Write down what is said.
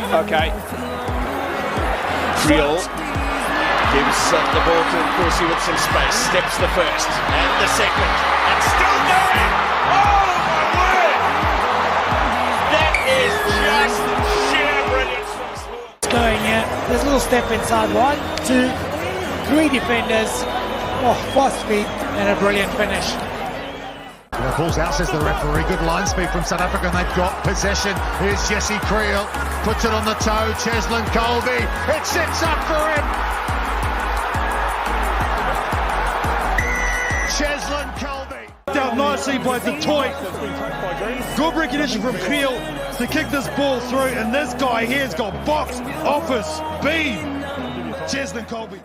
Okay. Creel gives the ball to Nkosi with some space. Steps the first and the second. And still going! Oh my word! That is just sheer brilliance from sport. It's going here. There's a little step inside. 1, 2, 3 defenders. Oh, fast speed and a brilliant finish. Ball's out, says the referee. Good line speed from South Africa, and they've got possession. Here's Jesse Creel, puts it on the toe. Cheslin Kolbe, it sets up for him. Cheslin Kolbe. Out nicely by the toy. Good recognition from Creel to kick this ball through, and this guy here's got box office speed. Cheslin Kolbe.